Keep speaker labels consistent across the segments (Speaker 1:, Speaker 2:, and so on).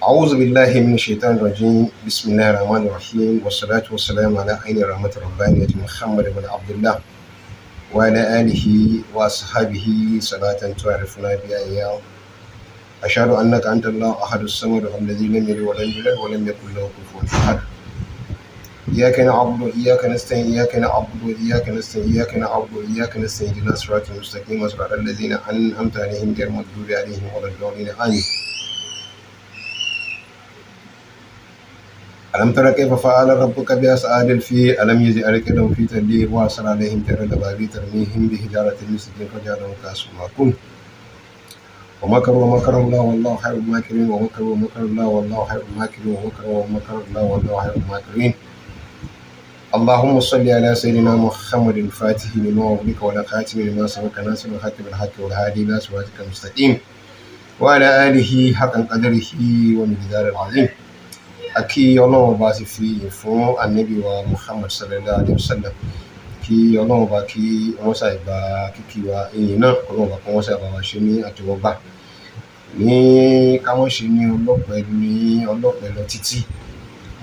Speaker 1: أعوذ بالله من الشيطان الرجيم بسم الله الرحمن الرحيم والصلاة والسلام على عين رحمة ربانية محمد بن عبد الله وعلى آله وأصحابه صلاة تعرفنا بها إياه. أشهد أنك أنت الله أحد الصمد الذي لم يلد ولم يولد ولم يكن له كفوا أحد. إياك نعبد وإياك نستعين إياك نعبد وإياك نستعين إياك نعبد وإياك نستعين اهدنا الصراط المستقيم صراط الذين أنعمت عليهم غير المغضوب عليهم ولا الضالين آمين. ألم تر كيف فعل ربك بأصحاب الفيل ألم يجعل كيدهم في تدليل وأرسل عليهم طيرا أبابيل ترميهم بحجارة من سجيل فجعلهم كعصف مأكول. ومكروا ومكر الله والله خير الماكرين ومكروا ومكر الله والله خير الماكرين ومكروا ومكر الله والله خير الماكرين. اللهم صل على سيدنا محمد الفاتح لما أغلق والخاتم لما سبق ناصر الحق بالحق والهادي إلى صراطك المستقيم وعلى آله حق قدره ومقداره العظيم. Akí Ọlọ́run bá ti fi fún Ànábì wa Muhammad sallallahu alayhi wa sallam, kí Ọlọ́run bá kí wọ́n ṣàìgbà kíkí wa ìyìn náà Ọlọ́run bá kí wọ́n ṣàìgbà wa ṣe ní àtẹ́wọ́gbà ní káwọn ṣe ní ọlọ́pẹ́ lọ títí.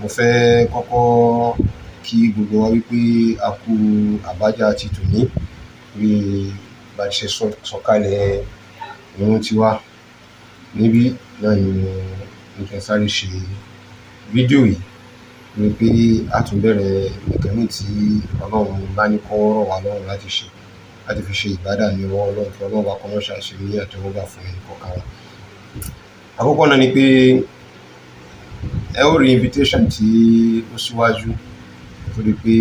Speaker 1: Mo fẹ́ kọ́kọ́ kí gbogbo wa wípé a kú àbájá ti tòní bí bá ṣe sọ̀kalẹ̀ ìrun tiwa níbí náà ni mo fẹ́ sáré ṣe fídíò yìí ni pé a tún bẹ̀rẹ̀ ìkànnì tí Ọlọ́run bá ní kọ́ rọ̀ wá lọ́rùn láti ṣe láti fi ṣe ìbádà ní ọwọ́ Ọlọ́run kí Ọlọ́run bá kọ́mọ́ ṣàṣe ní àtẹ́wọ́gbà fún ẹnì kọ̀ọ̀kan wa. Àkọ́kọ́ náà ni pé ẹ ó rí invitation tí ó síwájú torí pé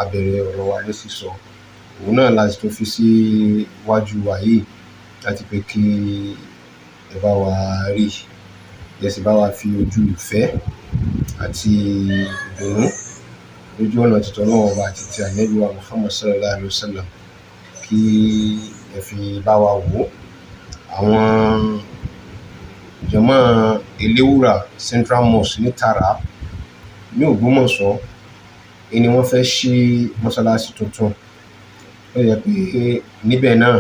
Speaker 1: a bẹ̀rẹ̀ ọ̀rọ̀ wa ní sísọ òun náà láti tún fi sí wájú wa yìí láti pé kí ẹ bá wa rí yẹsì bá wa fi ojú ìfẹ́ àti ìdùnnú lójú ọ̀nà títọ́ náà ọba àti ti Ànábì wa Muhammad sallallahu alayhi wa sallam kí ẹ fi bá wa wò. Àwọn jàmá Eléwùrà Central Mosque ní Tàrà ní Ògbómọ̀ṣọ́ ni wọ́n fẹ́ ṣí mọ́sálásí tuntun. Ó yẹ pé níbẹ̀ náà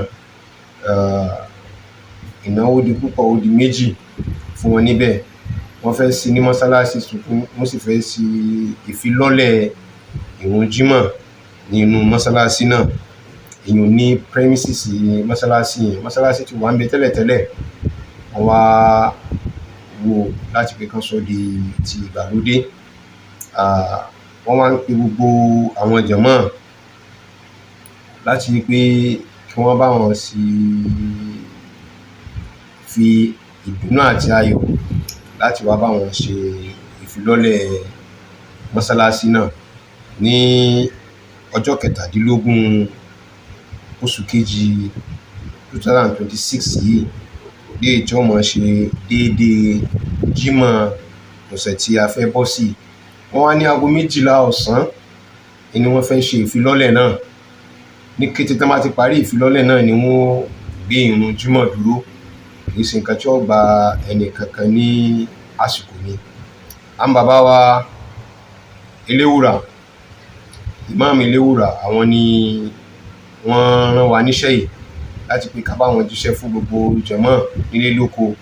Speaker 1: ìnáwó di púpọ̀ ó di méjì fún wọn níbẹ̀. Wọ́n fẹ́ sí ní mọ́sálásí tuntun, wọ́n sì fẹ́ sí ìfilọ́lẹ̀ ìrun jímọ̀ nínú mọ́sálásí náà. Èèyàn ní premises mọ́sálásí yẹn, mọ́sálásí ti wà ń bẹ tẹ́lẹ̀tẹ́lẹ̀ wọ́n wá wò láti pé kán sọ di ti ìgbàlódé. Wọ́n wá ń pe gbogbo àwọn jàmá láti pé kí wọ́n bá wọn sí fi ìdùnnú àti ayọ̀ láti wá bá wọn ṣe ìfilọ́lẹ̀ mọ́sálásí náà ní ọjọ́ 17 oṣù kejì 2026 yìí ní èyí tí wọ́n máa ṣe déédéé jímọ̀ ọ̀sẹ̀ tí a fẹ́ bọ́ sí. Wọ́n wá ní aago 12 ọ̀sán ni wọ́n fẹ́ ṣe ìfilọ́lẹ̀ náà. Ní kété tí wọ́n bá ti parí ìfilọ́lẹ̀ náà ni wọ́n gbé ìrun jímọ̀ dúró. Kì í ṣe nǹkan tí ó gba ẹnì kankan ní àsìkò ni. Àwọn bàbá wa Eléwùrà, Imam Eléwùrà, àwọn ni wọ́n rán wa níṣẹ́ yìí láti pé ká bá wọn jíṣẹ́ fún gbogbo jàmá nílé lóko.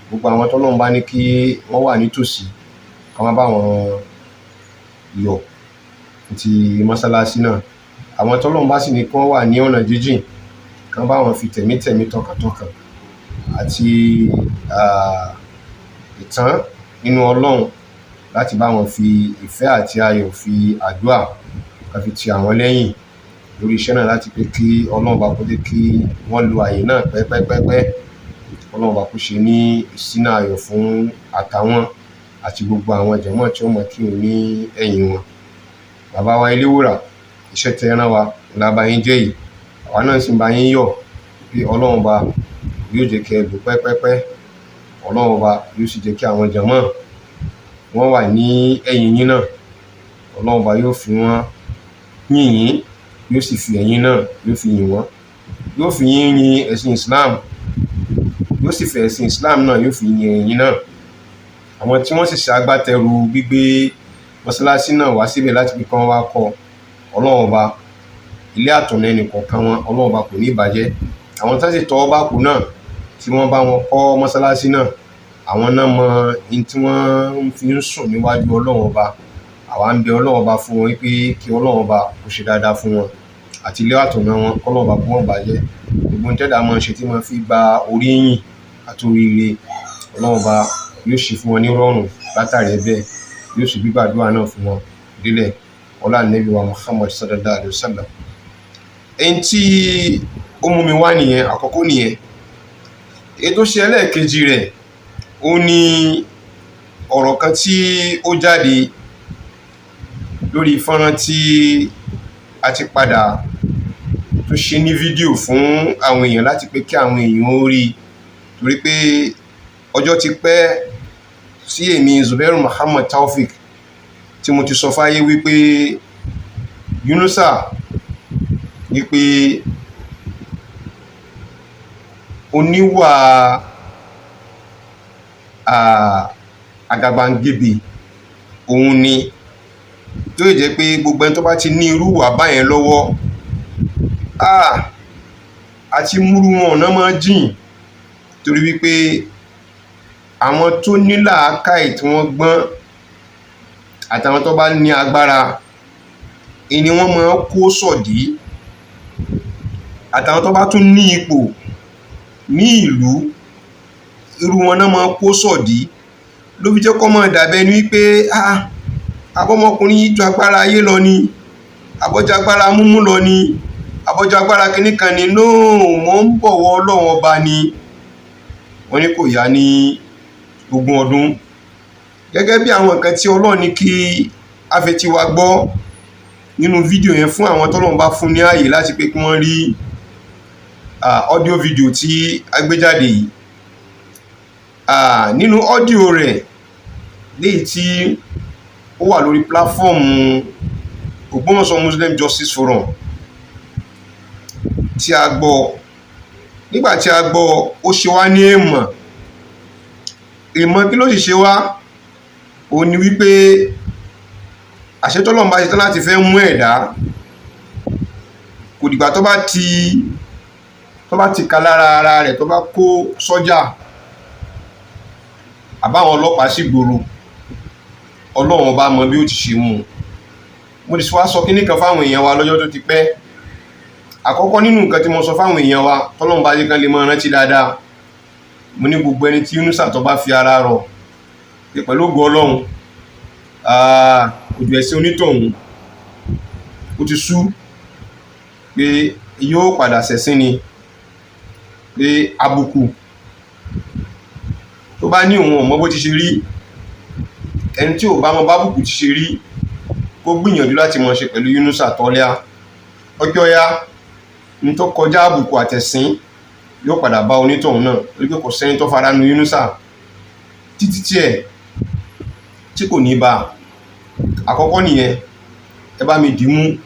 Speaker 1: Gbogbo àwọn tọ́lọ́run bá ní kí wọ́n wà nítòsí ká má bá wọn yọ̀ ti mọ́sálásí náà. Àwọn tọ́lọ́run bá sì ní kí wọ́n wà ní ọ̀nà jíjìn ká bá wọn fi tẹ̀mítẹ̀mí tọkàntọkàn àti ìtàn nínú Ọlọ́run láti bá wọn fi ìfẹ́ àti ayọ̀ fi àdúrà ká fi ti àwọn lẹ́yìn lórí iṣẹ́ náà láti pé kí Ọlọ́run bá kó dé kí wọ́n lo àyè náà pẹ́pẹ́pẹ́pẹ́. Ọlọ́run bá kó ṣe ní ìṣínà ayọ̀ fún àtàwọn àti gbogbo àwọn jàmá tí ó mọ̀ kí òun ní ẹ̀yìn wọn. Bàbá wa Eléwùrà, iṣẹ́ tẹ́ rán wa la bá yín jẹ́ yìí, àwa náà sì bá yín yọ̀ pé Ọlọ́run bá yóò jẹ́ kí ẹ lò pẹ́pẹ́pẹ́. Ọlọ́run bá yóò sì jẹ́ kí àwọn jàmá wọ́n wà ní ẹ̀yìn yín náà. Ọlọ́run bá yóò fi wọ́n yìn yín, yóò sì fi ẹ̀yin náà yóò fi yìn wọ́n. Yóò fi yín yin ẹ̀sìn Islam, yóò sì fẹ́ ẹ̀sìn Islam náà yóò fi yin ẹ̀yin náà. Àwọn tí wọ́n sì ṣe agbátẹrù gbígbé mọ́sálásí náà wá síbẹ̀ láti fi kán wá kọ́ Ọlọ́run bá ilé àtọ̀nà ẹnì kọ̀ọ̀kan wọn Ọlọ́run bá kò ní ìbàjẹ́. Àwọn tó sì tọwọ́ bá kù náà tí wọ́n bá wọn kọ́ mọ́sálásí náà àwọn náà mọ in tí wọ́n fi ń sùn níwájú Ọlọ́run Ọba. Àwa ń bẹ Ọlọ́run Ọba fún wọn pé kí Ọlọ́run Ọba kó ṣe dáadáa fún wọn àti ilé àtọ̀nà wọn, k'Ọlọ́run Ọba kó wọ́n bàjẹ́. Gbogbo ń tẹ́dà máa ń ṣe tí wọ́n fi gba oríyìn àti oríire, Ọlọ́run Ọba yóò ṣe fún wọn ní rọrùn látàrí ẹ̀bẹ̀, yóò sì gbígbàdúrà náà fún wọn délẹ̀. Ọlá Ànábì wa Muhammad sallallahu alaihi wasallam. Ẹni tí ó mú mi wá nìyẹn, àkọ́kọ́ nìyẹn. Èyí tó ṣe ẹlẹ́ẹ̀kejì rẹ̀, ó ní ọ̀rọ̀ kan tí ó jáde lórí fọ́nrán tí a ti padà tó ṣe ní fídíò fún àwọn èèyàn láti pé kí àwọn èèyàn ó rí, torí pé ọjọ́ ti pẹ́ sí èmi Zubairu Muhammad Taofeek tí mo ti sọ fáyé wípé Yunusa wípé oníwà àgàbàǹgebè òun ni, tó lè jẹ́ pé gbogbo ẹni tó bá ti ní irú wà báyẹn lọ́wọ́ àti múrú wọn ọ̀nà máa jìn, torí wípé àwọn tó ní làákàyè tí wọ́n gbọ́n àtàwọn tó bá ní agbára ni wọ́n máa kó sọ̀dí, àtàwọn tó bá tún ní ipò ní ìlú irú wọn náà máa kó sọ̀dí. Ló fi jẹ́ kó máa dàbẹ́ ní wípé abọ́mọkùnrin yìí ju agbára ayé lọ ni, àbọ́jà agbára múmú lọ ni, àbọ́jà agbára kìnnìkan ni. Wọ́n ń bọ̀wọ̀ Ọlọ́run Ọba ni. Wọ́n ní kò yá ní ogún ọdún, gẹ́gẹ́ bí àwọn nǹkan tí Ọlọ́run ní kí a fẹ́ ti wá gbọ́ nínú fídíò yẹn fún àwọn tọ́lọ́run bá fún ní ààyè láti pé kí wọ́n rí audio video tí a gbé jáde yìí. Nínú audio rẹ̀ léyìí tí ó wà lórí pláfọ́ọ̀mù Ògbómọ̀ṣọ́ Muslim Justice Forum tí a gbọ́, nígbà tí a gbọ́ ó ṣe wá ní èèmọ̀ kí ló sì ṣe wá, ó ní wípé àṣetọ́lọ́run bá ṣe tán láti fẹ́ mú ẹ̀dá, kò dìgbà tó bá ti ka lára ara rẹ̀, tó bá kó sọ́jà àbáwọn ọlọ́pàá sí gbòòrò, Ọlọ́run Ọba mọ bí ó ti ṣe mú. Mo ti wá sọ kíní kan fáwọn èèyàn wa lọ́jọ́ tó ti pẹ́. Àkọ́kọ́ nínú nǹkan tí mo sọ fáwọn èèyàn wa tọ́lọ́run bá jẹ́ kán lè máa rántí dáadáa, mo ní gbogbo ẹni tí Yunusa tó bá fi ara rọ̀ pé pẹ̀lú ògo Ọlọ́run ojú ẹ̀sìn onítọ̀hún ó ti sú, pé yóò padà ṣẹ̀sìn ni, pé àbùkù tó bá ní òun ọmọ bó ti ṣe rí, ẹni tí ò bá mọ bábùkù ti ṣe rí kó gbìyànjú láti mọ̀ ṣe pẹ̀lú Yunusa tọ́lẹ́à. Ọjọ́ ya ní tó kọjá àbùkù àtẹ̀sìn yóò padà bá onítọ̀hún náà, torí pé kò sẹ́ni tó fara nu Yunusa títí tí kò ní bá. Àkọ́kọ́ nìyẹn, ẹ bá mi dìímú,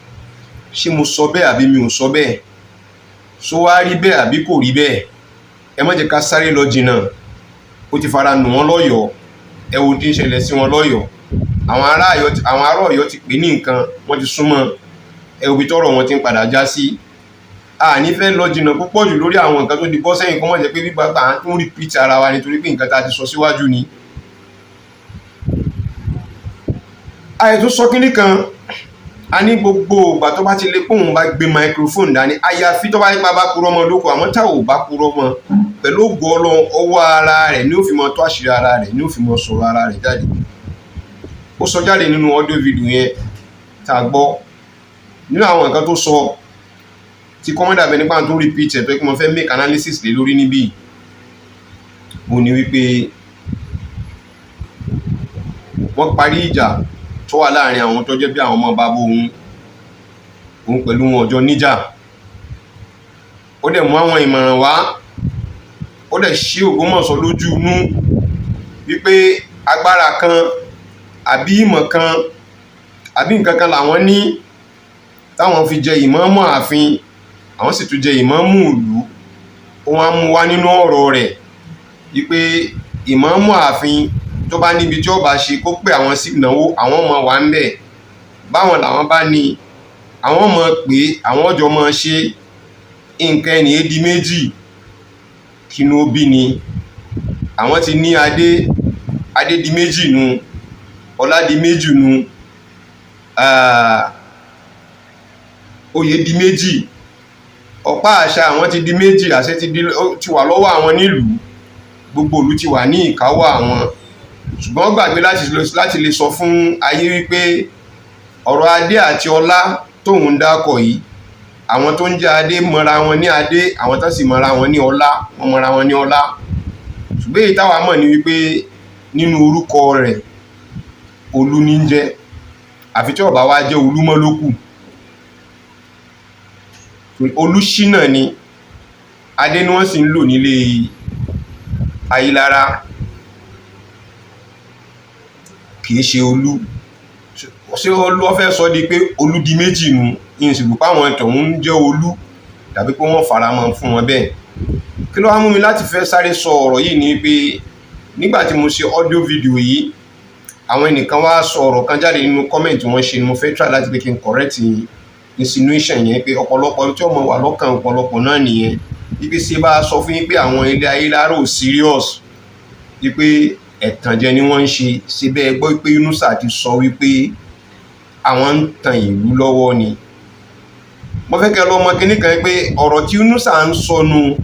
Speaker 1: ṣé mo sọ bẹ́ẹ̀ àbí mi ò sọ bẹ́ẹ̀, ṣó wá rí bẹ́ẹ̀ àbí kò rí bẹ́ẹ̀. Ẹ má jẹ́ ká sáré lọ jìnnà, ó ti fara nù wọ́n lọ́yọ̀ọ́, ẹ wo tí ń ṣẹlẹ̀ sí wọn lọ́yọ̀ọ́. Àwọn ará Ọ̀yọ́ ti pè ní nǹkan, wọ́n ti súnmọ́, ẹ wo bí tọ́rọ̀ wọn ti ń padà já sí. Ní fẹ́ lọ jìnnà púpọ̀ jù lórí àwọn nǹkan tó di bọ́ sẹ́yìn, kó má jẹ́ pé bí bàbá à ń tún repeat ara wa nítorí pé nǹkan tá a ti sọ síwájú ni. Àìtún sọ kíní kan, a ní gbogbo ìgbà tó bá ti lè pòun bá gbé microphone dání, àyàfi tó bá nípa bá purọ́ mọ́ lóko, àmọ́ tá ò bá purọ́ mọ́ pẹ̀lú ògo Ọlọ́run, ọwọ́ ara rẹ̀ ni ó fi mọ tó àṣírí ara rẹ̀, ni ó fi mọ sọ̀rọ̀ ara rẹ̀ jáde. Ó sọ jáde nínú audio video yẹn tá a gbọ́. Nínú àwọn nǹkan tó sọ tí kọ́mọ́dà bẹ nípa tó repeat ẹ̀ tó kí mo fẹ́ make analysis lé lórí níbí, ó ní wípé wọ́n parí ìjà tó wà láàrin àwọn tó jẹ́ bí àwọn ọmọ bàbá òun pẹ̀lú wọn ọjọ́ níjà. Ó dẹ̀ mú àwọn ìmọ̀ràn wá, ó dẹ̀ ṣí Ògbómọ̀ṣọ́ lójú inú wípé agbára kan àbí ìmọ̀ kan àbí nǹkan kan làwọn ní táwọn fi jẹ ìmáàmù ààfin, àwọn sì tún jẹ ìmáàmù ìlú. Wọ́n á mú wá nínú ọ̀rọ̀ rẹ̀ wípé ìmáàmù ààfin tó bá níbi tí ó bá ṣe kó pé àwọn sí ìnáwó, àwọn ọmọ wà ń bẹ̀. Báwọn làwọn bá ní, àwọn ọmọ pé àwọn ọjọ́ mọ́ ṣe nǹkan ẹni di méjì, kí ló bí ni àwọn ti ní adé di méjì nu, ọlá di méjì nu, oyè di méjì, ọ̀pá àṣà àwọn ti di méjì, àṣẹ ti wà lọ́wọ́ àwọn nílùú, gbogbo ìlú ti wà ní ìkáwọ́ àwọn. Ṣùgbọ́n gbàgbé láti lè sọ fún ayé wípé ọ̀rọ̀ adé àti ọlá tóun dákọ̀ yìí, àwọn tó ń jẹ́ adé mọ́ra wọn ní adé, àwọn tó sì mọ́ra wọn ní ọlá, wọ́n mọ́ra wọn ní ọlá. Ṣùgbọ́n èyí táwa mọ̀ ní wípé nínú orúkọ rẹ̀ Olú ní ń jẹ́, àfi tí ó bá wá jẹ́ Olúmọ́ ló kù. Olúṣínà ni adé ni wọ́n sì ń lò nílé Ayílára, kìí ṣe Olú. Ṣé Olú ó fẹ́ sọ di pé Olú di méjì nu, ìsìnkú páwọn tọ̀hún ń jẹ́ Olú tàbí pé wọ́n faramọ́ fún wọn bẹ́ẹ̀. Kí ló wá mú mi láti fẹ́ sáré sọ ọ̀rọ̀ yìí ni pé nígbà tí mo ṣe audio video yìí, àwọn ẹnìkan wá sọ ọ̀rọ̀ kan jáde nínú comment wọ́n ṣe ni mo fẹ́ try láti pé kí n correct insinuation yẹn, pé ọ̀pọ̀lọpọ̀ tí ọmọ wà lọ́kàn ọ̀pọ̀lọpọ̀ náà nìyẹn. Ibi ṣe bá sọ fún yín pé àwọn ilé Ayélára ò serious, wípé ẹ̀tànjẹ ni wọ́n ń ṣe bẹ́ẹ̀ gbọ́ pé Yunusa ti sọ wípé àwọn ń tan ìlú lọ́wọ́ ni. Mo fẹ́ kẹ́ lọ́mọ kíní kan pé ọ̀rọ̀ tí Yunusa ń sọnù,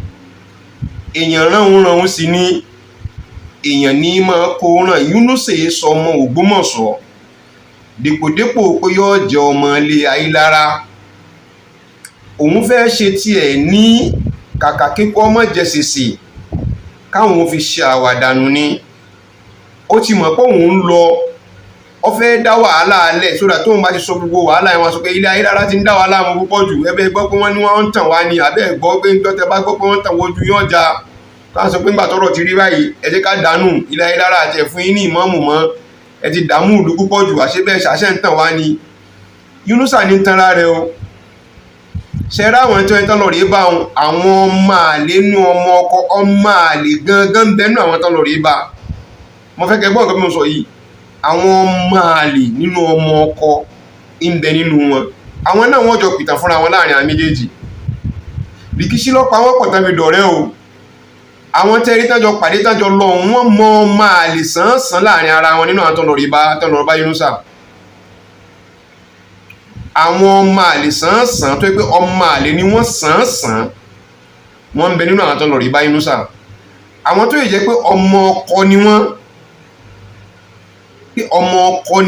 Speaker 1: èèyàn ránun sí ní, èèyàn ní máa kó ràn. Yunusa sọ ọmọ Ògbómọ̀ṣọ́ dèpòdépò pé yóò jẹ ọmọ ilé Ayílára. Òun fẹ́ ṣe tiẹ̀ ní kàkà kíkọ́ ọmọ jẹsẹsẹ káwọn fi ṣe àwàdànù ni. Ó ti mọ̀ pé òun ń lọ, ó fẹ́ dá wàhálà alẹ̀ sódà tóun bá ti sọ gbogbo wàhálà ẹ̀ wọ́n sọ pé ilé Ayílára ti ń dá wàhálà mú púpọ̀ jù. Ẹbẹ́ gbọ́ pé wọ́n ní wọ́n ń tàn wá ni, àbẹ́ gbọ́ pé ń tọ́tẹ bá gbọ́ pé wọ́n ń tàn wojú yán ja. Ká sọ pé ńgbà tọ́rọ̀ ti rí báyìí, ẹ jẹ́ ká dànù ilé Ayílára àti ẹ̀fún yín ní ìmáàmù mọ́, ẹ ti dààmú ìlú púpọ̀ jù, àṣẹ bẹ́ẹ̀ ṣàṣẹ ń tàn wá ni. Yunusa ní tanra rẹ̀ o. Ṣe rá àwọn tó ń tán lọ rí bá àwọn ọmọ àlè nú ọmọ ọkọ, ọmọ àlè gangan bẹ́nu àwọn tán lọ rí bá. Mo fẹ́ kẹ́ gbọ́ nǹkan bí mo sọ yìí. Àwọn ọmọ àlè nínú ọmọ ọkọ ń bẹ nínú wọn. Àwọn náà wọ́n jọ pìtàn fúnra wọn láàrin àwọn méjèèjì. Rìkíṣí lọ́pàá wọ́n pọ̀ tán fi dọ̀rẹ́ o. Àwọn tẹ́rí tájọ pàdé tájọ lọ wọ́n mọ ọmọ àlè sánsan láàrin ara wọn nínú àwọn tán lọ bá Yunusa. Àwọn ọmọ àlè sánsan tó yẹ pé ọmọ àlè ni wọ́n sánsan, wọ́n ń bẹ nínú àwọn tán lọ rí bá Yunusa. Àwọn tó yẹ jẹ́ pé ọmọ ọkọ ni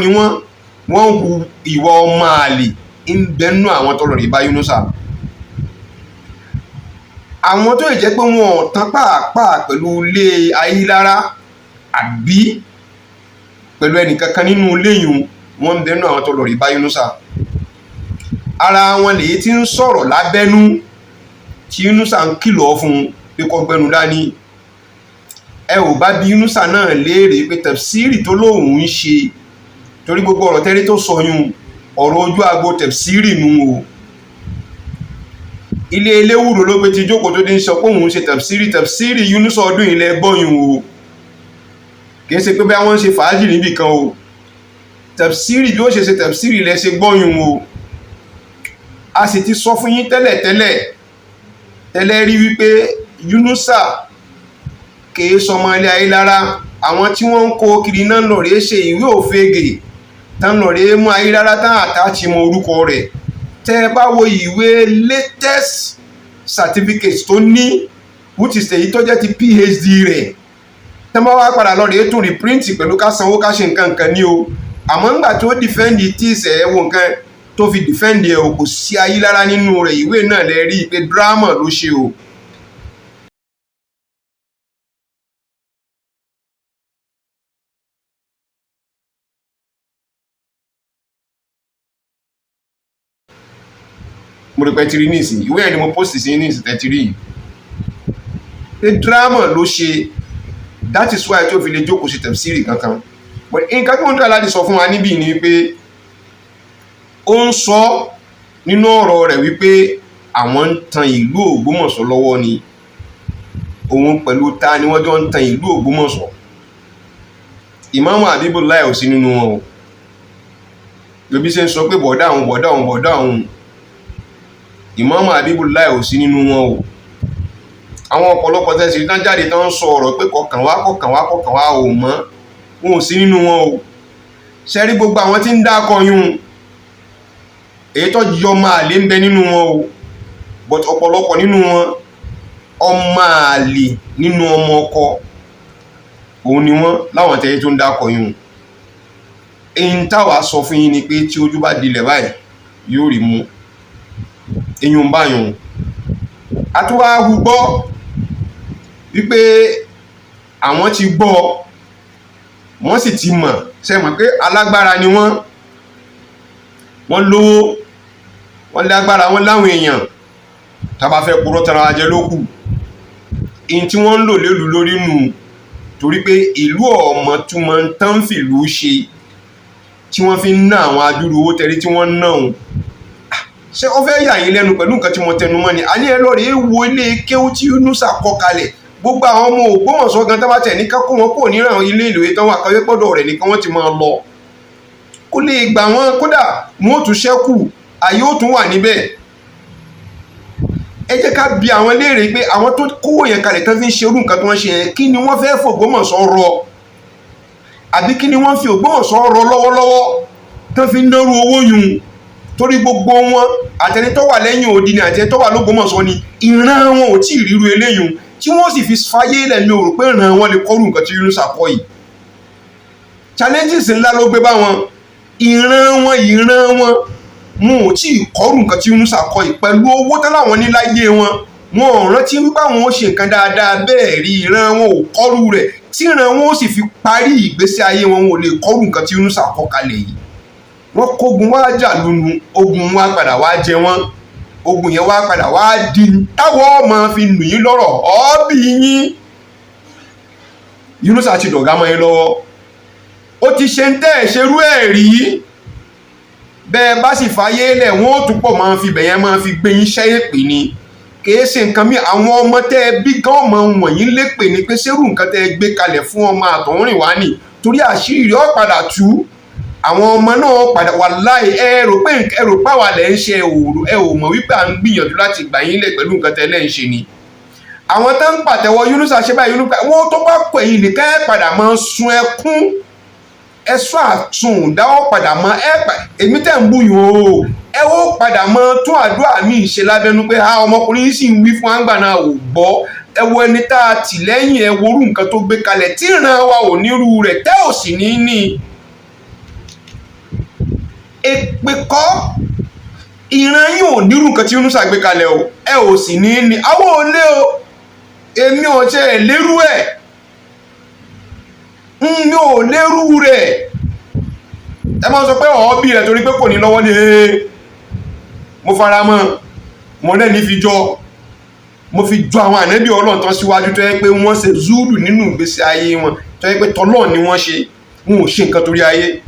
Speaker 1: wọ́n hu ìwà ọmọ àlè ń bẹ nínú àwọn tán lọ rí bá Yunusa. Àwọn tó yẹ jẹ́ pé wọn ò tán pàápàá pẹ̀lú ilé Ayílára àbí pẹ̀lú ẹnìkankan nínú ilé yìí, wọ́n ń bẹ nínú àwọn tán lọ rí bá Yunusa. Ara wọn lèyí tí ń sọ̀rọ̀ lábẹ́nú tí Yunusa ń kìlọ̀ fún pé kó gbẹnu dání. Ẹ ò bá bí Yunusa náà léèrè pé tẹ̀fsírì tó lóun ń ṣe, torí gbogbo ọ̀rọ̀ tẹ́rí tó sọ yún ọ̀rọ̀ ojú agbo tẹ̀fsírì nù o. Ilé Eléwúrò ló gbé ti jókòó tó dín sọ pé òun ń ṣe tẹ̀fsírì Yunusa ọdún ilẹ̀ gbọ́yùn o. Kìí ṣe pé bí wọ́n ń ṣe fàájì níbì kan o. Tẹ̀fsírì bí ó ṣe tẹ̀fsírì lẹ ṣe gbọ́yùn o. A sì ti sọ fún yín tẹ́lẹ̀ rí wípé Yunusa kìí sọmọ ilé Ayílára. Àwọn tí wọ́n ń kó kiri náà lọ rèé ṣe ìwé òfegè tán lọ rèé mú Ayílára tán àtàtì mọ orúkọ rẹ̀. Tẹ́ bá wo ìwé latest certificate tó ní, which is èyí tó jẹ́ ti PhD rẹ̀, tẹ́ bá wá padà lọ rèé tún reprint pẹ̀lú ká sanwó ká ṣe nǹkan ní o. Àmọ́ ńgbà tó defend tíìs ẹ̀ wo nǹkan tó fi defend ẹ̀ o, kò sí Ayílára nínú rẹ̀. Ìwé náà lẹ rí pé drama ló ṣe o. Mo rí pé ti rí nísìnyí, ìwé ẹ̀ ni mo post sí ní ìsìn tẹ́tí rí pé drama ló ṣe. That is why tí ó fi lè jókòó sí tẹ̀fsírì kankan. But nǹkan tí wọ́n dá láti sọ fún wa níbí ni pé ó ń sọ nínú ọ̀rọ̀ rẹ̀ wípé àwọn ń tan ìlú Ògbómọ̀ṣọ́ lọ́wọ́ ni. Òun pẹ̀lú ta ni wọ́n jọ ń tan ìlú Ògbómọ̀ṣọ́. Ìmáàmù Habibullahi ò sí nínú wọn o. Lóbi ṣe ń sọ pé bọ̀dá òun. Ìmáàmù Habibullahi ò sí nínú wọn o. àwọn ọ̀pọ̀lọpọ̀ tẹ̀sí tán jáde tán ń sọ ọ̀rọ̀ pé kọkàn wá ò mọ́ wọn ò sí nínú wọn o. Ṣẹ́rí gbogbo àwọn tí ń dákọ yún èyí tó yọ máa lè ń bẹ nínú wọn o, but ọ̀pọ̀lọpọ̀ nínú wọn ọmọ àlè nínú ọmọ ọkọ òun ni wọ́n láwọn tẹ̀yẹ tó ń dákọ yún. Èyí táwa sọ fún yín ni pé tí ojú bá dilẹ̀ báyìí yóò rí mú eyín báyìí. A tún wá hu gbọ́ wípé àwọn ti gbọ́ wọ́n sì ti mọ̀, ṣe mọ̀ pé alágbára ni wọ́n lówó wọ́n lágbára wọ́n láwọn èèyàn tàbá fẹ́ purọ́ tara ajẹ́ lókù. In tí wọ́n ń lò lélu lórí nù, torí pé ìlú ọmọ tún máa ń tán fìlú ṣe tí wọ́n fi ń ná àwọn adúrú owó tẹ̀rí tí wọ́n ń ná òun. Ṣé ó fẹ́ yà yín lẹ́nu pẹ̀lú nǹkan tí mo tẹnu mọ́ ni? A ní ẹ lọ rèé wo ilé kéwú tí Yunusa kọ́ kalẹ̀. Gbogbo àwọn ọmọ Ògbómọ̀ṣọ́ gan tábà tẹ̀ ní kákó wọn kò ní ràn ilé ìlú tán wà káwé pọ́dọ̀ rẹ̀ nìkan wọ́n ti máa lọ. Kó lè gbà wọ́n, kódà wọn ò tún ṣẹ́kù, àyè ó tún wà níbẹ̀. Ẹ jẹ́ ká bi àwọn léèrè pé àwọn tó kówó yẹn kalẹ̀ tán fi ń ṣerú nǹkan tó wọ́n ṣe yẹn, kí ni wọ́n fẹ́ f'Ògbómọ̀ṣọ́ rọ? Àbí kí ni wọ́n fi Ògbómọ̀ṣọ́ rọ lọ́wọ́lọ́wọ́ tán fi ń dánrú owó yùn? Torí gbogbo wọn àtẹni tó wà lẹ́yìn odi ni àtẹni tó wà l'Ógbómọ̀ṣọ́ ni ìran wọn ò tí ì ríru eléyìí tí wọ́n sì fi fayé lẹ́nu rò pé ìran wọn lè kọ́rù nǹkan tí Yunusa kọ́ yìí. Challenges ńlá ló gbé bá wọn. Ìran wọn ò tí ì kọ́rù nǹkan tí Yunusa kọ́ yìí pẹ̀lú owó tán láwọn ní láyé wọn. Wọn ò rántí wípé àwọn ó ṣe nǹkan dáadáa bẹ́ẹ̀ rí, ìran wọn ò kọ́rù rẹ̀ tí ìran wọn ó sì fi parí ìgbésí ayé wọn ò lè kọ́rù nǹkan tí Yunusa kọ́ kalẹ̀ yìí. Wọ́n kógun wá jà lónú, ogun wá padà wá jẹ wọ́n, ogun yẹn wá padà wá di táwọ́ máa fi nù yín lọ́rọ̀ ọ́bí yín. Yunusa ti dọ̀gá mọ́ yín lọ́wọ́, ó ti ṣe ń tẹ́ ṣerú ẹ̀ rí. Bẹ́ẹ̀ bá sì fàyè lẹ̀ wọ́n ó túpọ̀ máa fi bẹ̀yẹn máa fi gbé yín ṣẹ́ èpè ni. Kìí ṣe nǹkan mi, àwọn ọmọ tẹ́ ẹ bí gan ọmọ wọ̀nyí lépè ni pé ṣerú nǹkan tẹ́ ẹ gbé kalẹ̀ fún ọmọ àtọ̀húnrìn wá nì, torí àṣírí ó padà tú. Àwọn ọmọ náà padà wàláhì ẹ rò páwà lẹ́ ń ṣe ẹ ò mọ̀ wípé à ń gbìyànjú láti gbà yín lẹ̀ pẹ̀lú nǹkan tẹ́lẹ̀ ń ṣe ni. Àwọn tó ń pàtẹ́wọ́ Yunusa ṣe báyìí Yunusa wọ́n tó bá pè yín nìkan ẹ padà máa sun ẹkún, ẹ̀sùn àtún dáwọ́ padà mọ́ èmi tẹ̀ ń búyìn o, ẹ ó padà mọ́ tún àdúrà mi ṣe lábẹ́nú pé ọmọkùnrin yìí sì ń wí fún àgbà náà ò gbọ́. Ẹ wo ẹni tá a tì lẹ́yìn, ẹ worú nǹkan tó gbé kalẹ̀ tí ìran wa ò nírú rẹ̀ tẹ́ ò sì ní. Èpè kọ́, ìran yìí ò nírú nǹkan tí Yunusa gbé kalẹ̀ o, ẹ ò sì ní. Àwọn ò lé o, èmi ò ṣe ẹ̀ lérú ẹ̀, mi ò lérú rẹ̀. Ẹ máa sọ pé ọ̀ọ́bí rẹ̀ torí pé kò ní lọ́wọ́ ní mo fara mọ́, mo lẹ́ni fi jọ àwọn ànábì Ọlọ́run tán síwájú tó yẹ pé wọ́n ṣe zúùlù nínú ìgbésí ayé wọn, tó yẹ pé tọ́lọ́ ni wọ́n ṣe, wọn ò ṣe nǹkan torí ayé.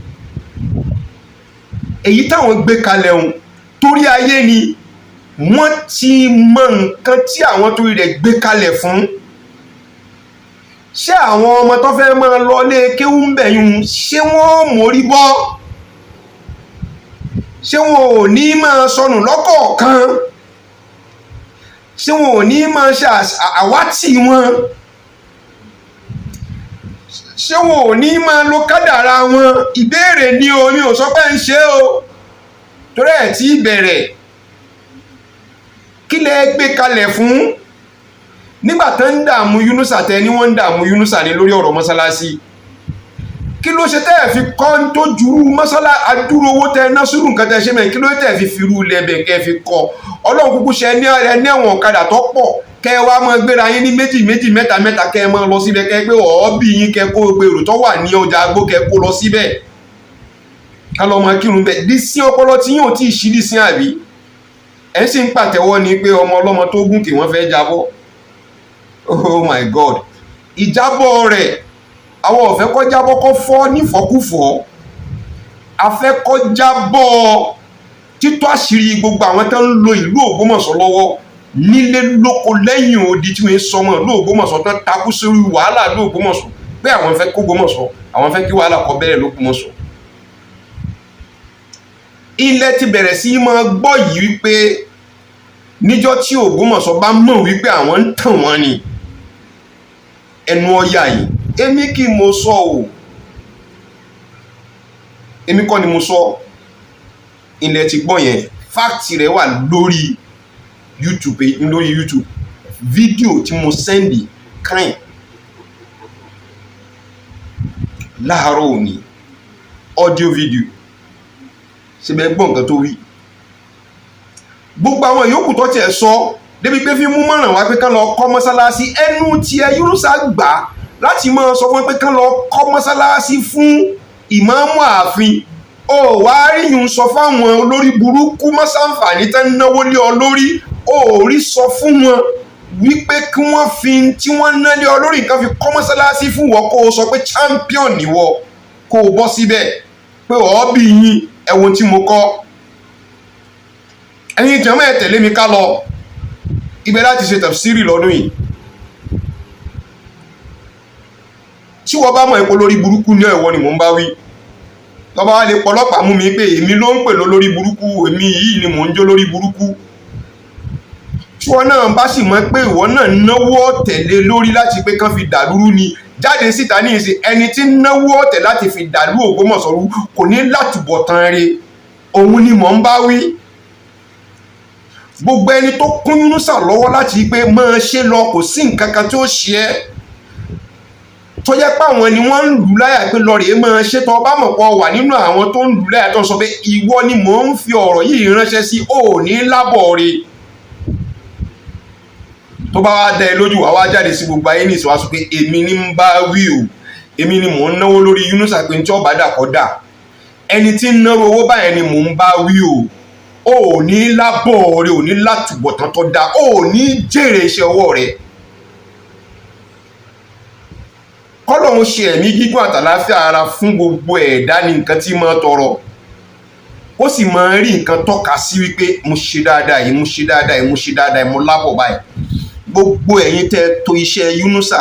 Speaker 1: Èyí táwọn gbé kalẹ̀ ohun torí ayé ni, wọ́n ti mọ nǹkan tí àwọn torí rẹ̀ gbé kalẹ̀ fún. Ṣé àwọn ọmọ tó fẹ́ máa lọ lé kéwú ń bẹ̀yún, ṣé wọ́n mórí bọ́? Ṣé wọn ò ní máa sọnù lọ́kọ̀ọ̀kan? Ṣé wọn ò ní máa ṣe àwátì wọn? Ṣé wọn ò ní máa lo kádàrá wọn? Ìbéèrè ni o, mi ò sọ pé ń ṣe o, torí ẹ̀ tí bẹ̀rẹ̀. Kí lẹ gbé kalẹ̀ fún? Nígbà tó ń dààmú Yunusa tẹ ní wọ́n ń dààmú Yunusa ní lórí ọ̀rọ̀ mọ́sálásí, kí ló ṣe tẹ́ ẹ̀ fi kọ́ tó jùrú mọ́sálá adúrú owó tẹ ná sùúrù nǹkan tẹ ṣe mẹ́rin, kí ló tẹ́ ẹ̀ fi firú lẹ́bẹ̀ kẹ́ fi kọ́? Ọlọ́run kúkú ṣe ní ẹ̀wọ̀n ọ̀kadà tó pọ̀, kẹ́ wá máa gbéra yín ní méjì mẹ́ta kẹ́ máa lọ síbẹ̀, kẹ́ pé ọ̀ọ́bì yín kẹ́ kó gbèrò tó wà ní ọjà agbó kẹ́ kó lọ síbẹ̀ ká lọ máa kírun bẹ́ẹ̀. Dí sí ọpọlọ tí yóò tí ì ṣí dí sí àbí ẹ̀ sì ń pàtẹ́wọ́ ni pé ọmọ ọlọ́mọ tó gùn kí wọ́n fẹ́ jábọ́. Oh my God, ìjábọ̀ rẹ̀ àwọn ò fẹ́ kó jábọ́ kó fọ́ nífọ̀kúfọ̀, a fẹ́ kó jábọ̀ títọ́ àṣírí gbogbo àwọn tó ń lo ìlú Ògbómọ̀ṣọ́ lọ́wọ́ nílé lóko lẹ́yìn odi tí wọ́n sọmọ ìlú Ògbómọ̀ṣọ́ tán takú sórí wàhálà ìlú Ògbómọ̀ṣọ́ pé àwọn fẹ́ kó Ògbómọ̀ṣọ́, àwọn fẹ́ kí wàhálà kó bẹ̀rẹ̀ l'Ógbómọ̀ṣọ́. Ilẹ̀ ti bẹ̀rẹ̀ sí máa gbọ́ yìí wípé níjọ́ tí Ògbómọ̀ṣọ́ bá mọ̀ wípé àwọn ń tàn wọ́n ni ẹnu ọ̀yà yìí èmi kí mo sọ o èmi kọ́ ni mo sọ ilẹ̀ ti gbọ́ yẹn fáàtì rẹ̀ wà lórí YouTube fídíò tí mo sẹ́ndì kàn láàárọ̀ òní audio video ṣebẹ̀ gbọ́ nǹkan tó wí gbogbo àwọn yòókù tó tiẹ̀ sọ débi pé fi mú mọ̀ràn wá pé kán lọ kọ́ mọ́sálásí ẹnu tiẹ̀ Yunusa gbà láti máa sọ fún pé kán lọ kọ́ mọ́sálásí fún ìmáàmù ààfin ó wá rí yùn sọ fáwọn olórí burúkú mọ́sánfàní tán náwó lé ọ lórí ó rí sọ fún wọn wípé kí wọ́n fi tí wọ́n ná lé ọ lórí nǹkan fi kọ́ mọ́sálásí fún wọn kó o sọ pé champion níwọ kó o bọ́ síbẹ̀ pé ọ̀ bí yín ẹ̀wọ̀n tí mo kọ́ ẹ̀yin jàmáà ẹ tẹ̀lé mi ká lọ ibẹ̀ láti ṣe tafsiri lọ́dún yìí tí wọ́n bá mọ̀ ẹ̀pọ̀ lórí burúkú ní ẹ̀wọ̀n ni mò ń bá wí tọ́ba wá lè pọlọ́pàá mú mi pé èmi ló ń pè lọ lórí burúkú èmi yìí ni mò ń jó lórí burúkú tí wọ́n náà bá sì mọ̀ pé ìwọ náà náwó ọ̀tẹ̀lé lórí láti pé kán fi dàlúrú ni jáde síta ní ìsìn ẹni tí náwó ọ̀tẹ̀ láti fi dàlú Ògbómọ̀ṣọ́ rú kò ní látùbọ̀tán re òun ni mò ń bá wí gbogbo ẹni tó kún Yunusa lọ́wọ́ láti pé máa ṣe lọ kò sí nǹkan kan tí ó ṣe ẹ́ tó jẹ́ pé àwọn ni wọ́n ń lù láyà pé lọ rèé máa ṣe tó bá mọ̀ pọ̀ wà nínú àwọn tó ń lù láyà tó ń sọ pé ìwọ ni mò ń fi ọ̀rọ̀ yìí ránṣẹ́ sí ò ní lábọ̀ re tó bá wá dá ẹ lójú wá jáde sí gbogbo ayé ní ìsọwásù pé èmi ní ń bá wí o èmi ni mò ń náwó lórí Yunusa pé ní tí ọba dà kọ́ dà ẹni tí ń náwó owó báyẹn ni mò ń bá wí o ò ní lábọ̀ rẹ ò ní látùbọ̀tán tó dáa ò ní jèrè iṣẹ́ ọwọ́ rẹ kọ́lọ́hún ṣe ẹ̀mí gígùn àtàláfíà ara fún gbogbo ẹ̀dá ní nǹkan tí máa tọrọ ó sì máa rí nǹkan tọ́ka sí wípé mo ṣe dáadáa yìí mo ṣe dáadáa yìí mo ṣe dáadáa yìí mo lábọ̀ báyìí gbogbo ẹ̀yin tẹ́ tò iṣẹ́ Yunusa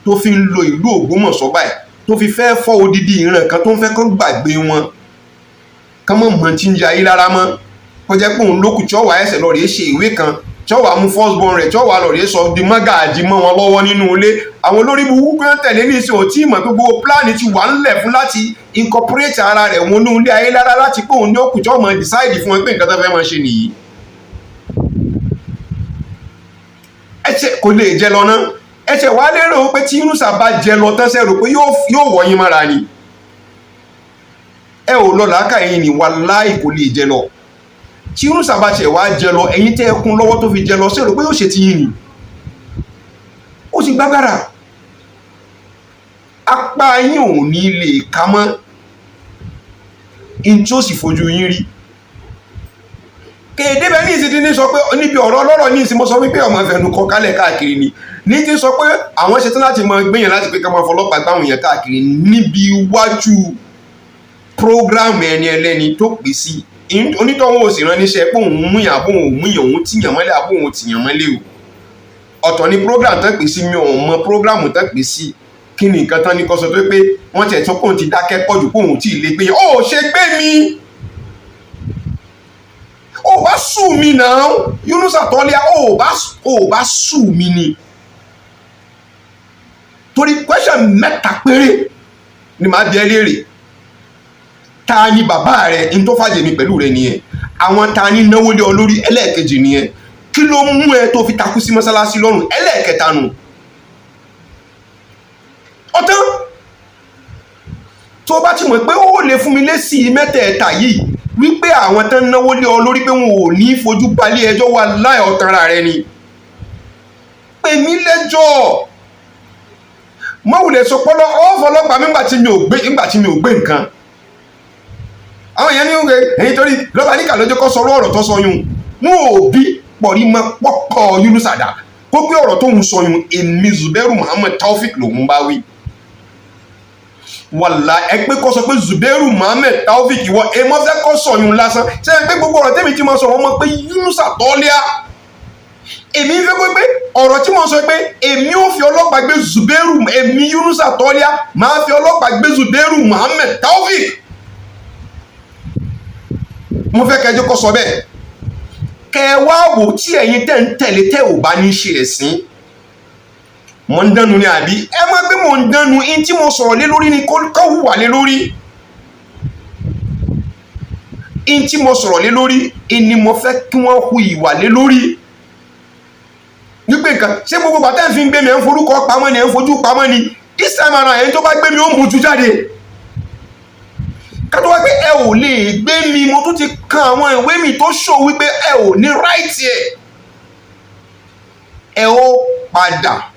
Speaker 1: tó fi ń lo ìlú Ògbómọ̀ṣọ́ báyìí tó fi fẹ́ fọ́ odidi ìran kan tó ń fẹ́ kán gbàgbé wọn kán mọ̀ mọ̀ tí ń jayé rárá mọ́ kó jẹ́ pé òun lókù tí ó wà ẹsẹ̀ lọ rèé ṣe ìwé kan tí ó wà mú first born rẹ̀ tí ó wà lọ rèé sọ di mágàjì mọ́ wọn lọ́wọ́ nínú ilé àwọn olórí burúkú kan tẹ̀lé ní ìsìn òtí ìmọ̀ pé gbogbo pláàni ti wà ńlẹ̀ fún láti incorporate ara rẹ̀ wọn ní ilé ayé lára láti pé òun ní òkù tí ó mọ̀ decide fún wọn pé nǹkan tó fẹ́ máa ṣe nìyí. ẹ̀ṣẹ̀ kò lè jẹ lọ ná ẹ̀ṣẹ̀ wà lérò pé tí Yunusa bá jẹ lọ tán sẹ́rò pé yóò wọ̀nyí mára ni ẹ ò lọ làákàyè ni wàláì kò lè jẹ lọ tí Yunusa bá ṣe wá jẹ lọ ẹ̀yin tẹ́ ẹkún lọ́wọ́ tó fi jẹ lọ sẹ́rò pé yóò ṣe ti yín ni ó sì gbágbára apá yín ò ní lè ká mọ́ in tí ó sì fojú yín rí kéde bẹ́ẹ̀ ní ìsìndí ní sọ pé níbi ọ̀rọ̀ ọlọ́rọ̀ ní ìsìn mo sọ wípé ọmọ ẹ̀fẹ̀nu kọ kálẹ̀ káàkiri ni ní ti sọ pé àwọn ṣetán láti mọ gbìyàn láti pé ká máa fọlọ́pàá gbáwọn èèyàn káàkiri níbi iwájú prógráàmù ẹni ẹlẹ́ni tó pè sí onítọ̀hún ò sì rán níṣẹ́ pé òun múyàn àbó òun múyàn òun tìyàn mọ́lẹ̀ àbó òun tìyàn mọ́lẹ̀ o ọ̀tọ̀ ni prógráàmù tán pè sí mi ò mọ prógráàmù tán pè sí kí ni nǹkan tán ní kọ́ sọ tó pé wọ́n tẹ̀ tó kóun ti dákẹ́ pọ̀jù pé òun tí ì lè gbé yẹn ó ṣe gbé mi ó bá sù mí náà Yunusa Tọ́líà ó bá sù mí ni torí question mẹ́ta péré ni màá bí ẹ léèrè ta ni bàbá rẹ n tó fàjẹ́ mi pẹ̀lú rẹ nìyẹn àwọn ta ni náwó lé ọ lórí ẹlẹ́ẹ̀kejì nìyẹn kí ló mú ẹ tó fi takú sí mọ́sálásí lọ́rùn ẹlẹ́ẹ̀kẹta nù ọ̀tán tó bá ti mọ̀ pé ó lè fún mi lésì mẹ́tẹ̀ẹ̀ta yìí wípé àwọn tán náwó lé ọ lórí pé wọn ò ní fojú balẹ̀ ẹjọ́ wà láì ọ̀tanra rẹ ni pè mí lẹ́jọ́ mọ́wùlẹ̀ sọ pọ́lọ́ ọ́fọlọ́pàá nígbà tí mi ò gbé nǹkan àwọn èèyàn ní oúnjẹ èyí torí lọ́ba níkà lọ́jọ́ kọ́ sọ̀rọ̀ ọ̀rọ̀ tó sọ yún wọn ò bí pọ̀rí mọ́ pọ́kọ̀ Yunusa dà kó pé ọ̀rọ̀ tó ń sọ yún èmi Zubairu Muhammed Taofik lòun bá wí wàlá ẹ pé kọ́ sọ pé Zubairu Muhammed Taofik ìwọ èèmọ́ fẹ́ kọ́ sọ yún lásán ṣé ẹ pé gbogbo ọ̀rọ̀ tẹ́mi tí mo sọ wọ́n mọ̀ pé Yunusa Tọ́líà èmi fẹ́ pé ọ̀rọ̀ tí mo sọ pé èmi ò fi ọlọ́pàá gbé Zubairu èmi Yunusa Tọ́líà máa fi ọlọ́pàá gbé Zubairu Muhammed Taofik mo fẹ́ kẹjọ́ kọ́ sọ bẹ́ẹ̀ kẹ́ wá wò tí ẹ̀yin tẹ́ ń tẹ̀lé tẹ́ ò bá ní ṣe ẹ̀sìn mo ń dánu ní àbí ẹ má gbé mo ń dánu in tí mo sọ̀rọ̀ lé lórí ni kó hùwà lé lórí in tí mo sọ̀rọ̀ lé lórí ni mo fẹ́ kí wọ́n hu ìwà lé lórí nígbè nǹkan ṣé gbogbo bàtà ń fi gbé mi ẹ̀ ń forúkọ pamọ́ ni ẹ̀ ń fojú pamọ́ ni this time around ẹni tó bá gbé mi ó mú ju jáde kátó wá pé ẹ ò lè gbé mi mo tún ti kan àwọn ìwé mi tó ṣò wípé ẹ ò ní right ẹ ó padà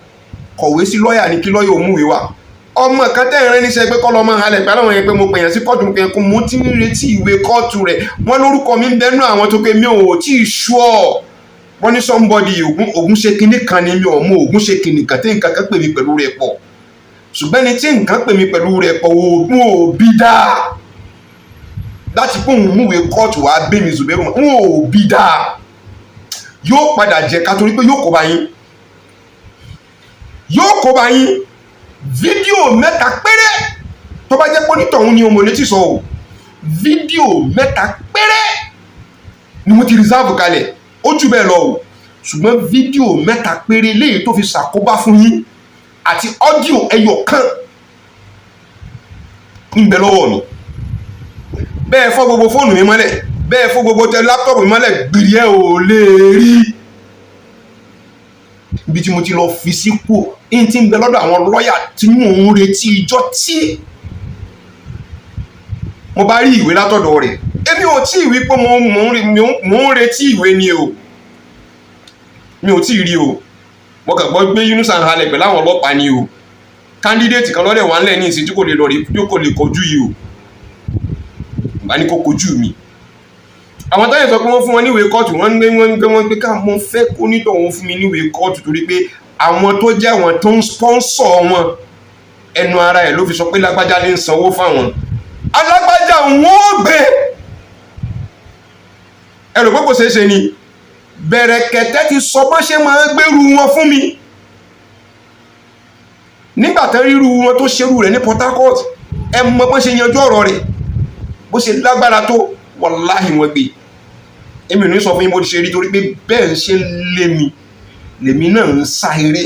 Speaker 1: kọ̀wé sí lọ́ọ̀yà ní kí lọ́ọ̀yà ò múwèé wá ọmọ kan tẹ́ ìrìn níṣẹ́ pé kọ́lọ́ máa halẹ̀ pé aláwọ̀ yẹn pé mo pèèyàn sí kóòtù pé mo ti ń retí ìwé kóòtù rẹ̀ wọ́n lórúkọ mi ń bẹnu àwọn tó pé mi ò tí ì ṣúọ̀ wọ́n ní somebody ògún ṣe kinní kan ni mi ò mú ògún ṣe kinní kan tí nǹkan kan pè mí pẹ̀lú rẹ̀ pọ̀ ṣùgbọ́n ní tí nǹkan pè mí pẹ̀lú rẹ̀ pọ̀ ògún ò bí dáa láti pé òun múwèé kóòtù wá bẹ́ mi Zubairu n ò bí dáa yóò padà jẹ́ ká torí pé yóò kó bá yín fídíò mẹ́ta péré tó bá jẹ́ pé onítọ̀hún ni ọmọ létí sọ o fídíò mẹ́ta péré ni mo ti reserve kalẹ̀ ó jù bẹ́ẹ̀ lọ o ṣùgbọ́n fídíò mẹ́ta péré léyìí tó fi ṣàkóbá fún yín àti ọ́díò ẹyọ kan ń bẹ lọ́wọ́ mi bẹ́ẹ̀ fọ́ gbogbo fóònù mi mọ́lẹ̀ bẹ́ẹ̀ fọ́ gbogbo tẹ láptọ̀pù mi mọ́lẹ̀ gbìrì ẹ̀ ò lè rí ibi tí mo ti lọ fi sí kú in ti ń bẹ lọ́dọ̀ àwọn lọ́yà tí mò ń retí ìjọ tí mo bá rí ìwé látọ̀dọ̀ rẹ̀ èmi ò tí ì wí pé mo ń retí ìwé ni o mi ò tí ì rí o mo kàn gbọ́ pé Yunusa ń halẹ̀ pẹ̀lú àwọn ọlọ́pàá ni o kándídéètì kan lọ́dẹ̀ wà ńlẹ̀ ní ìsìn tí kò lè lọ rí tí kò lè kojú yìí o bá ní kó kojú mi àwọn táyà sọ pé wọ́n fún wọn níwèé kóòtù wọ́n gbé ká mo fẹ́ kó nítọ̀ wọn fún mi níwèé kóòtù torí pé àwọn tó jẹ́ àwọn tó ń sponsor wọn ẹnu ara ẹ̀ ló fi sọ pé lágbájá ní sanwó fáwọn alágbájá wọn ò gbé ẹrù pé kò ṣeé ṣe ni Bẹ̀rẹ̀kẹ̀tẹ̀ ti sọ bó ṣe máa gbèrú wọn fún mi nígbà tán ríru wọn tó ṣerú rẹ̀ ní Port Harcourt ẹ mọ bó ṣe yanjú ọ̀rọ̀ rẹ̀ bó ṣe lágbára tó wàláhì wọn gbé èmi ò ní sọ fún yín bó ti ṣe rí torí pé bẹ́ẹ̀ ń ṣe lé mi lèmi náà ń sá eré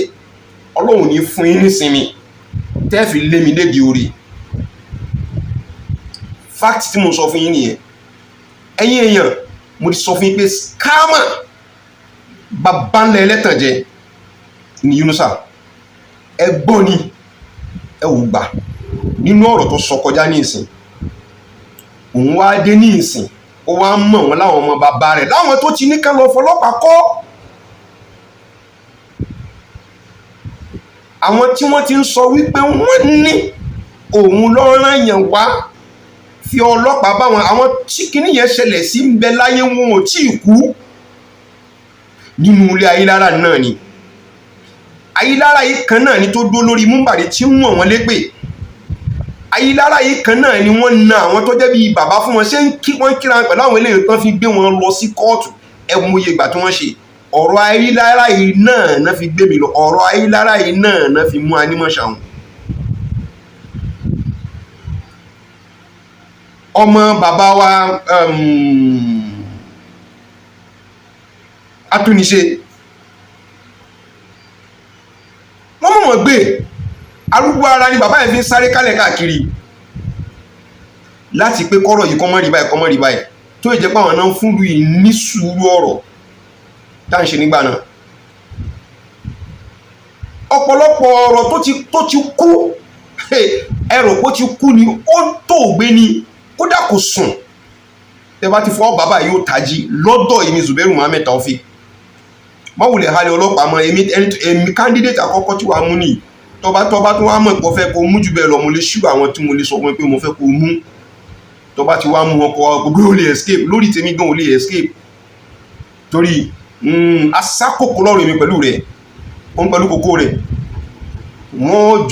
Speaker 1: Ọlọ́run ní fún yín nísinmi tẹ́ẹ̀fì lé mi lédi orí fact tí mo sọ fún yín nìyẹn ẹ̀yin èèyàn mo ti sọ fún yín pé scammer bàbá ńlẹ̀ ẹlẹ́tànjẹ ní Yunusa ẹgbọ́n ni ẹ wò gbà nínú ọ̀rọ̀ tó sọ kọjá ní ìsìn òun wá dé ní ìsìn ó wá mọ̀ wọn láwọn ọmọ bàbá rẹ̀ láwọn tó ti ní ká lọ fọlọ́pàá kọ́ àwọn tí wọ́n ti ń sọ wípé wọ́n ní òun lọ́rán yẹn wá fi ọlọ́pàá bá wọn àwọn tí kìíní yẹn ṣẹlẹ̀ sí ń bẹ láyé wọn ò tí ì kú nínú ilé Ayélára náà ni Ayélára yìí kan náà ni tó dó lórí múmbàrí tí ń wọ̀n wọn lépè Ayélára yìí kan náà ni wọ́n na àwọn tó jẹ́ bí bàbá fún wọn ṣé ń kí wọ́n kíra pẹ̀lú àwọn eléyìí tán fi gbé wọn lọ sí kóòtù ẹ̀mọye ìgbà tí wọ́n ṣe ọ̀rọ̀ Ayélára yìí náà fi gbé mi lọ ọ̀rọ̀ Ayélára yìí náà fi mú Anímọ̀ṣàun ọmọ bàbá wa atúniṣe wọ́n mọ̀ gbé arúgbó ara ni bàbá yẹn fi ń sáré kálẹ̀ káàkiri láti pé kọ́rọ̀ yìí kọ́mọ́ rí báyìí tó ìjẹ́ pàwọn náà fún lu ní sùúrù ọ̀rọ̀ tá à ń ṣe nígbà náà ọ̀pọ̀lọpọ̀ ọ̀rọ̀ tó ti kú ẹ̀rọ pé ó ti kú ni ó tó gbé ni kódà kò sùn tẹ bá ti fọwọ́ bàbá yóò tají lọ́dọ̀ èmi Zubairu Muhammed Taofeek mọ́wùlẹ̀ halẹ̀ ọlọ́pàá mọ́ èmi candidate àkọ́kọ́ tí wàá mú nìyí tọba tó wá mọ̀ pọ̀ fẹ́ kó mú jù bẹ́ẹ̀ lọ mo lè ṣú àwọn tí mo lè sọ wọn pé mo fẹ́ kó mú tọba tí wá mú ọkọ̀ gbogbo ó lè escape lórí tèmi gan ó lè escape torí asákòkò lọ́rọ̀ èmi pẹ̀lú rẹ̀ òun pẹ̀lú kòkó rẹ̀ wọ́n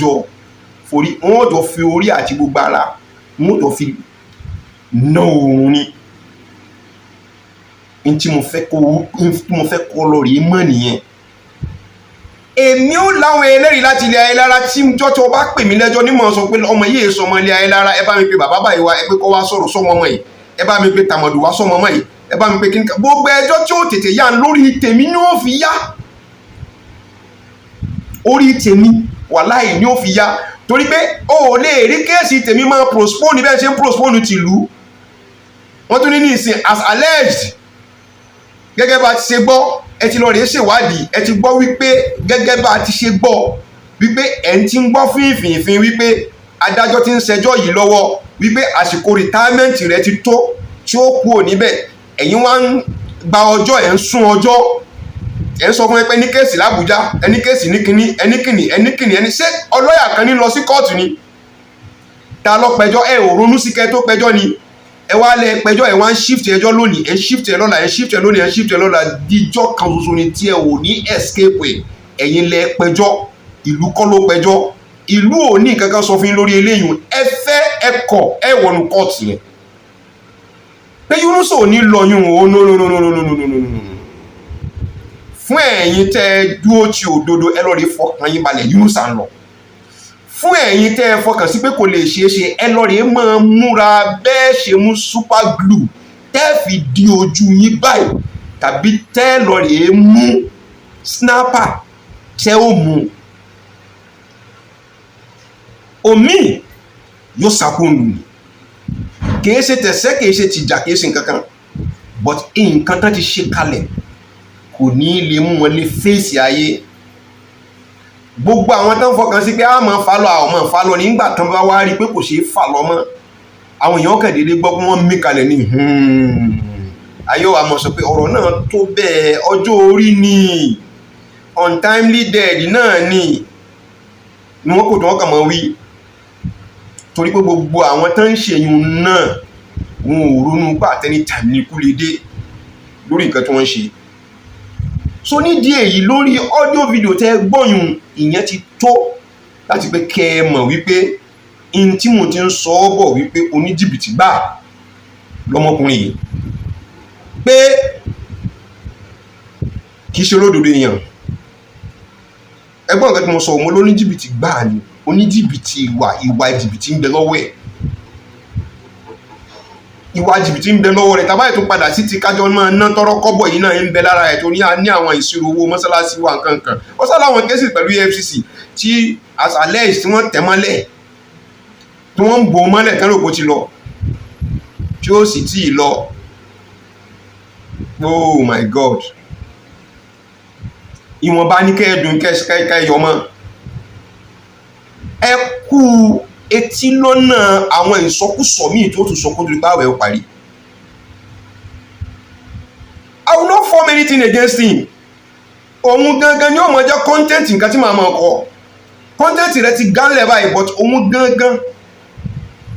Speaker 1: jọ fi orí àti gbogbo ara wọ́n jọ fi ná òun ni n tí mo fẹ́ kó lọ rí mọ́ nìyẹn èmi ò láwọn ẹlẹ́rìí láti ilé Ayélára tí jọ́tọ̀ bá pè mí lẹ́jọ́ nímọ̀ sọ pé ọmọ yìí sọmọ ilé Ayélára ẹ bá mi pe bàbá báyìí wá ẹ pé kọ́ wá sọ̀rọ̀ sọmọ ọmọ yìí ẹ bá mi pe tàmọ̀dù wá sọmọ ọmọ yìí ẹ bá mi pé kí n gbogbo ẹjọ́ tí ó tètè yá lórí tèmi ni ó fi yá, orí tèmi wàláhì ni ó fi yá, torí pé o ò lè rí kéèsì tèmi máa postpone bẹ́ẹ̀ ṣe ń postpone tìlú. Wọ́n tún ní ìsìn as alleged, gẹ́gẹ́ bá ti ṣe gbọ́, ẹ ti lọ rèé ṣèwádìí, ẹ ti gbọ́ wípé gẹ́gẹ́ bá ti ṣe gbọ́ wípé ẹ̀ ń ti ń gbọ́ fínfínfín wípé adájọ́ ti ń ṣẹjọ́ yìí lọ́wọ́ wípé àsìkò retirement rẹ̀ ti tó tí ó kúrò níbẹ̀, ẹ̀yin wá ń gba ọjọ́, ẹ̀ ń sún ọjọ́, ẹ̀ ń sọ fún ẹ pé ní kéèsì l'Àbújá, ẹni kéèsì ní kíní, ẹni ṣé ọlọ́yà kan ní lọ sí kóòtù ni? Ta ló pẹjọ́? Ẹ ò ronú sí kẹ́ tó pẹjọ́ ni? Ẹ wá lẹ pẹjọ́, ẹ wá ń shift ẹjọ́ lónìí, ẹ shift ẹ lọ́la, ẹ shift ẹ lónìí, ẹ shift ẹ lọ́la, díjọ́ kan ṣoṣo ni tí ẹ ò ní escape ẹ̀. Ẹ̀yin lẹ pẹjọ́, ìlú kọ́ ló pẹjọ́, ìlú ò ní nǹkan kan sọ fún yín lórí eléyìí, ẹ fẹ́ ẹ kọ̀ ẹ wọnú kóòtù yẹn. Pé Yunusa ò ní lọ yún o, no. Fún ẹ̀yin tẹ́ dúró ti òdodo, ẹ lọ rí fọkàn yín balẹ̀, Yunusa ń lọ. Fún ẹ̀yin tẹ́ fọkàn sí pé kò lè ṣeé ṣe, ẹ lọ rí máa múra bẹ́ẹ̀ ṣe mú super glue tẹ́ fi di ojú yín báyìí, tàbí tẹ́ lọ rí mú snapper tẹ́ ó mú. Omi yóò sàkóònù ni, kìí ṣe tẹ̀sẹ̀, kìí ṣe tìjà, kìí ṣe nǹkan kan, but nǹkan tán ti ṣe kalẹ̀ kò ní lè mú wọn lè fèsì ayé. Gbogbo àwọn tán fọkàn sí pé a máa fà lọ, àwọn máa fà lọ, nígbà tán bá wá rí pé kò ṣeé fà lọ mọ́, àwọn èèyàn kàn déédéé gbọ́ pé wọ́n mí kalẹ̀ ní ayé wa mọ̀ sọ pé ọ̀rọ̀ náà tó bẹ́ẹ̀, ọjọ́ orí ni, untimely death náà ni wọ́n kò tó wọ́n kàn mọ́ wí. Torí pé gbogbo àwọn tán ń ṣèyún náà wọn ò ronú pa àtẹni tàbí ní kú lè dé lórí nǹkan tí wọ́n ṣe. So nídìí èyí, lórí audio video tẹ́ gbọ́yùn, ìyẹn ti tó láti pé kẹ́ ẹ mọ̀ wípé in tí mo ti ń sọ ọ́ bọ̀ wípé oníjìbìtì gbà lọ́mọkùnrin yìí, pé kìí ṣe olódodo èèyàn. Ẹgbọ́n nǹkan tí mo sọ, mo lóníjìbìtì gbà ni, oníjìbìtì ìwà jìbìtì ń bẹ lọ́wọ́ ẹ̀, ìwà jìbìtì ń bẹ lọ́wọ́ rẹ̀. Tàbá ètò padà sí ti kájọ máa ná tọrọ kọ́bọ̀ yìí náà ń bẹ lára ẹ̀, tó ní àwọn ìṣirò owó mọ́sálásí wa nǹkan. Ó sá láwọn kéésì pẹ̀lú EFCC tí as alleged tí wọ́n tẹ̀ mọ́lẹ̀, tí wọ́n ń bò mọ́lẹ̀ tẹ́lẹ̀ òpó ti lọ, tí ó sì tí ì lọ. Oh my God. Ìwọ̀nba ní kẹ́ẹ̀dùn kẹ́ẹ̀yọmọ́. Ẹ kú etí lọ́nà àwọn ìsọkúsọ míì tó tún sọ kó tó gbáwẹ̀ ó parí. I will not form anything against him. Òun gangan ni ó mọ̀ jẹ́ content nǹkan tí màá mọ̀ kọ́. Content rẹ̀ ti gánlẹ̀ báyìí, but òun gangan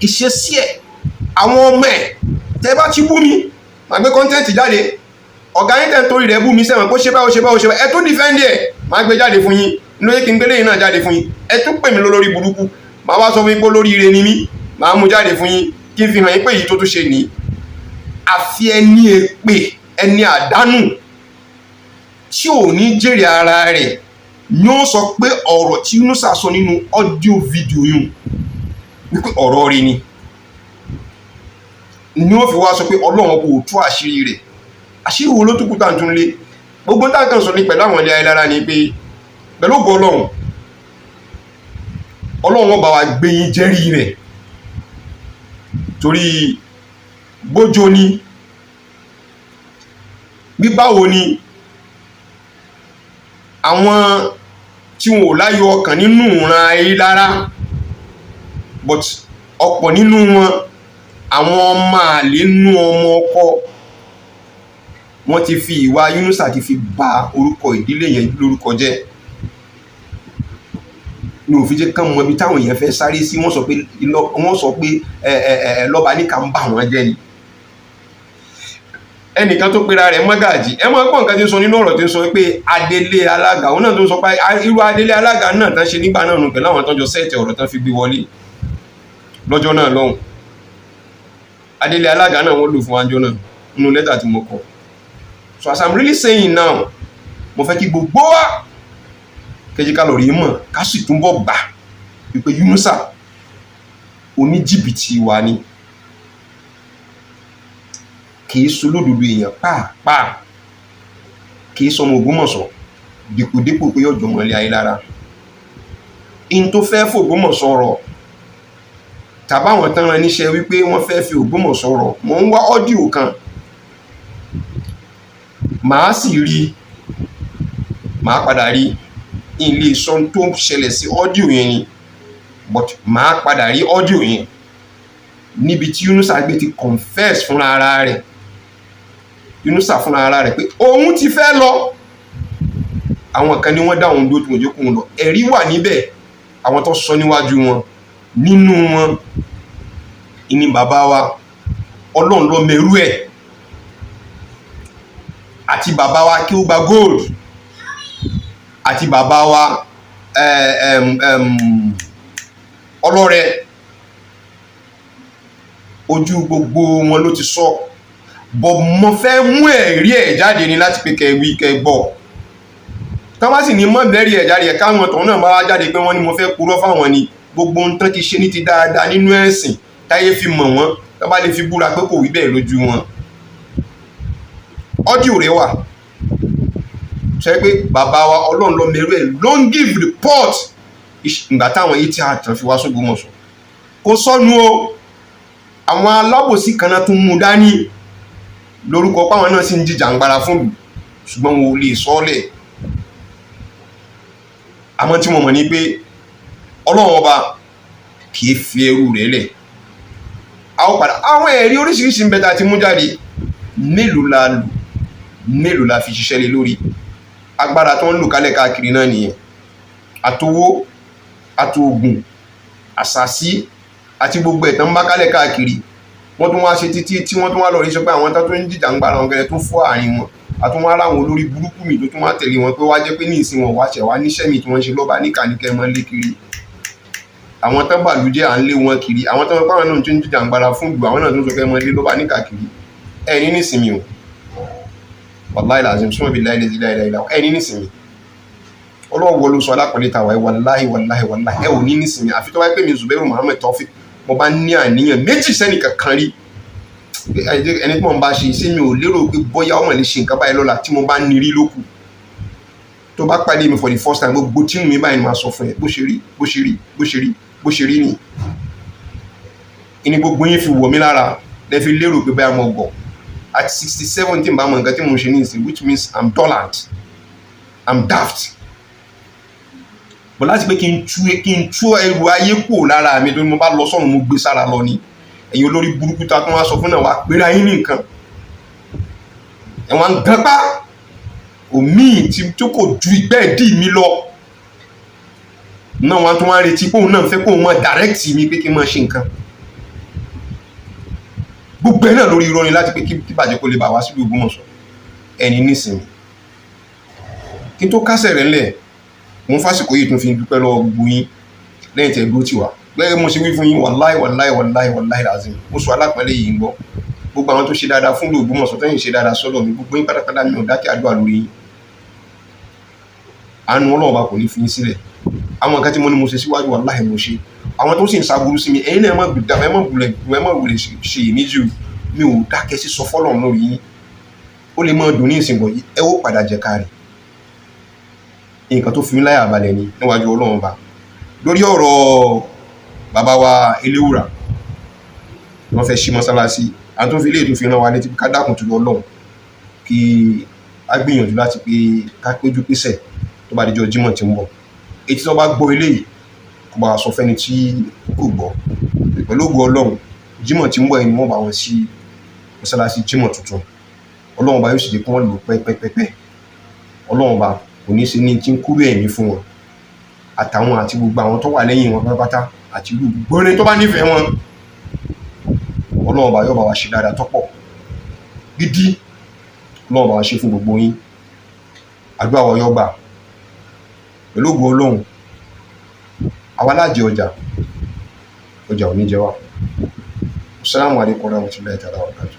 Speaker 1: ìṣesí ẹ̀, àwọn ọmọ ẹ̀, tẹ́ bá ti bú mi, màá gbé content jáde. Ọ̀gá yín tẹ́ ń torí rẹ̀ bú mi sẹ́wọ̀n kó ṣe báyìí, ẹ tún defend ẹ̀, màá gbé jáde fún yín. Lóye kí n gbélé yìí náà jáde fún yín. Ẹ tún pè mí lórí burúkú, màá wá sọ fún yín pé lórí ire ni mí, màá mú jáde fún yín kí n fi hàn yín pé èyí tó tún ṣe ní. Àfi ẹni èpè, ẹni àdánù tí ò ní jèrè ara rẹ̀ ni ó sọ pé ọ̀rọ̀ tí Yunusa sọ nínú audio video yìí wípé ọ̀rọ̀ rí ni ó fi wá sọ pé Ọlọ́run kò tú àṣírí rẹ̀. Àṣírí wo ló tún kú tàǹtún lé? Gbogbo táǹkan sọ ní pẹ̀lú àwọn ilé ayélujára ni pé pẹ̀lú ògo Ọlọ́run bá wa gbé yín jẹ́rìí rẹ̀, torí bójó ni bíbáwo ni àwọn tí wọn ò láyọ̀ ọkàn nínú ìran ayélujára, but ọ̀pọ̀ nínú wọn àwọn ọmọ àlè nínú ọmọ ọkọ, wọ́n ti fi ìwà Yunusa ti fi bà orúkọ ìdílé yẹn lórúkọ jẹ́. Ní òfin jẹ́ kán mọ ibi táwọn èèyàn fẹ́ sáré sí, wọ́n sọ pé lọ́ba ní ká ń bà wọ́n jẹ́ ni. Ẹnìkan tó pera rẹ̀ mọ́gàjì, ẹ máa gbọ́ nǹkan tí ń sọ nínú ọ̀rọ̀ tí ń sọ pé Adélé Alága, òun náà tó ń sọ pé irú Adélé Alága náà tán ṣe nígbà náà nù pẹ̀lú àwọn tọ́jọ́ sẹ́ẹ̀tì ọ̀rọ̀ tán fi gbé wọlé lọ́jọ́ náà lọ́hùn. Adélé Alága náà wọ́n lò fún àjọ náà nínú lẹ́tà tí mo kọ. So as I'm really saying now, mo fẹ́ kí gbogbo wa kẹjí ká lọ rí mọ̀ ká sì túnbọ̀ gbà wípé Yunusa oníjìbìtì wa ni. kì í solódodo èèyàn pàápàá, kì í sọmọ Ògbómọ̀ṣọ́ dípò pé yóò jọmọ ilé ayé lára. In tó fẹ́ f'Ògbómọ̀ṣọ́ rọ̀ tàbáwọn tán rán níṣẹ́ wípé wọ́n fẹ́ fi Ògbómọ̀ṣọ́ rọ̀, mò ń wá ọ́díò kan, màá sì rí, màá padà rí ilé ìsọ́n tó ṣẹlẹ̀ sí ọ́díò yẹn ni, but màá padà rí ọ́díò yẹn níbi tí Yunusa gbé ti confess fúnra ara rẹ̀, Yunusa fúnra ara rẹ̀ pé òun ti fẹ́ lọ. Àwọn kan ní wọ́n dá òun dúró tí wọ́n jẹ́ kóun lọ, ẹ̀rí wà níbẹ̀, àwọn tó sọ níwájú wọn, nínú wọn ìní bàbá wa Ọlọ́run ló mẹ́rú ẹ̀, àti bàbá wa kí ó gba gold, àti bàbá wa Ọlọ́rẹ̀, ojú gbogbo wọn ló ti sọ, bọ̀ mo fẹ́ mú ẹ̀rí ẹ̀ jáde ni láti pé kẹwí kẹgbọ́. Tán bá sì ní mọ́ bẹ́rí ẹ̀ jáde káwọn tọ̀hún náà bá wá jáde pé wọ́n ní mo fẹ́ purọ́ fáwọn ni, gbogbo ohun tán ti ṣe ní ti dáadáa nínú ẹ̀sìn táyé fi mọ̀ wọ́n, tán bá lè fi búra pé kò wí bẹ́ẹ̀ lójú wọn. Ọ́díò rẹ̀ wà ṣe pé bàbá wa Ọlọ́run ló mẹ́rú ẹ̀ ló ń give report ìgbà táwọn yìí tí a tàn fi wá s'Ògbómọ̀ṣọ́. Kò sọnù o, àwọn alábòsí kan náà tún mú dání lórúkọ páwọn náà sì ń jìjàǹgbara fún ìlú, ṣùgbọ́n wọn ò lè sọ́ọ́lẹ̀. Àmọ́ tí wọ́n mọ̀ ní pé Ọlọ́run ọba kì í fi ẹrú rẹ̀ lẹ̀. Àwọn ẹ̀rí oríṣiríṣi ń bẹ tá a ti mú jáde, mélòó la lò, mélòó la fi ṣiṣẹ́ lé lórí. Agbára tó ń lò kálẹ̀ káàkiri náà nìyẹn, àtowó àtòògùn àṣàsí àti gbogbo ẹ̀tàn bá kálẹ̀ káàkiri. Wọ́n tún wá ṣe títí tí wọ́n tún wá lọ rí sọ pé àwọn tó ń jìjàǹgbara wọn gẹ́gẹ́ tó fọ́ àárín wọn, àtún wá láwọn olórí burúkú mi tó tún wá tẹ̀lé wọn pé wá jẹ́ pé ní ìsìn wọn wá ṣẹ̀ wá níṣẹ́ mi tí wọ́n ṣe lọ́ba níkàníkẹ́ mọ́ lé kiri. Àwọn tán bàlújẹ́ à ń lé wọn kiri, àwọn tán pàwọn náà tún jìjàǹgbara fún ìlú, àwọn náà tún sọ pé mọ́ lé lọ́ba níkàkiri. Ẹni nísìnyí o, wàláhì làzim súnmọ́ bí láìláìláìláìlá, ẹni nísìnyí. Ọlọ́wọ́ ló sọ alápọ̀lẹ́ tàwa wàláhì ẹ ò ní nísìnyí, àfi tó wáyé pé mi Zubairu Muhammad Taofeek mo bá ní àníyàn méjì sẹ́nì kankan rí, ẹni tí mo bá ṣe sí mi ò lérò pé bóyá ọmọ lè ṣe nǹkan báyìí lọ́la tí mo bá ní rí lókù. Tó bá pàdé mi for the first time gbogbo tí mi báyìí ni máa sọ fún ẹ bó ṣe rí ni. Ìní gbogbo yín fi wọ̀ mí lára lẹ́ fi lérò pé báyà mo gbọ̀. At 67 tí n bá mọ nǹkan tí mo ṣe ní ìsìn, which means I'm dullard, I'm daft. Bọ̀ láti pé kí n tú ẹrù ayé kúrò lára mi tó ní mo bá lọ sọ́run mo gbé sára lọ ni. Ẹ̀yin olórí burúkú ta tún wá sọ fún náà wá pera yín ní nǹkan. Ẹ̀wọ̀n gbapá omi tí kò ju ìgbẹ́ ìdí mi lọ. Náà wọ́n tún wá retí pé òun náà fẹ́ kó mọ direct mi pé kí n máa ṣe nǹkan. Gbogbo ẹ̀ náà lórí irọ́ ni láti pé kí bàjẹ́ kó lè bà wá sílùú Ògbómọ̀ṣọ́. Ẹni nísìnyí. Kí n tó kásẹ̀ rẹ̀ ńlẹ̀, mo ń fásìkò yìí tún fi dúpẹ́ lọ́wọ́ gbogbo yín lẹ́yìn tẹ́ dúró tì wá. Gẹ́gẹ́ mo ṣe wí fún yín wàláhì làzim, mo sọ alápẹ̀lẹ́ yìí ń gbọ́. Gbogbo àwọn tó ṣe dáadáa fún ìlú Ògbómọ̀ṣọ́ tẹ́yìn ṣe dáadáa sọ́dọ̀ mi, gbogbo yín pátápátá mi ò dákẹ́ àdúrà lórí yín. Àánú Ọlọ́run bá kò ní fi yín sílẹ̀. Àwọn nǹkan tí mo ní mo ṣe síwájú wàláhì mo ṣe. Àwọn tó sì ń ṣàbúrú sí mi, ẹ̀yin náà ẹ má wulẹ̀ ṣe ìméjì o, mi ò dákẹ́ sí sọ fọ́lọ́run lórí yín. Ó lè mọ́ dùn ní ìsìn bọ̀ yìí, ẹ ó padà jẹ káàrí. Nǹkan tó fi mí láyà balẹ̀ ni níwájú Ọlọ́run bá. Lórí ọ̀rọ̀ bàbá wa Eléwùrà, wọ́n fẹ́ ṣí mọ́sálásí, àwọn tó fi ilé ètò fi ràn wá létí ká dákun tó lọ Ọlọ́run kí a gbìyànjú láti pé ká péjú pésẹ̀ tó bá dijọ́ Jímọ̀ tí ń bọ̀. Etí tó bá gbọ́ eléyìí kò bá sọ fẹ́ni tí kò gbọ́. Pẹ̀lú ògo Ọlọ́run, Jímọ̀ tí ń bọ̀ ẹni wọ́n bá wọn sí mọ́sálásí Jímọ̀ tuntun. Ọlọ́run bá yóò sì jẹ́ kí wọ́n lò pẹ́pẹ́pẹ́. Ọlọ́run bá kò ní ṣe ní tí ń kúrò ẹ̀mí fún wọn. Àtàwọn àti gbogbo àwọn tó wà lẹ́yìn wọn pátápátá àti ìlú gbọ́nrin tó bá nífẹ̀ẹ́ wọn. Ọlọ́run bá yóò bá wa ṣe dáadáa tọ́pọ̀ gidi. Ọlọ́run bá wa ṣe fún gbogbo yín. Àdúrà wa yóò gbà. Pẹ̀lú ògo Ọlọ́run, àwa lájẹ ọjà ò ní jẹ wá. Assalamu alaikum warahmatullahi ta'ala wabarakatuh.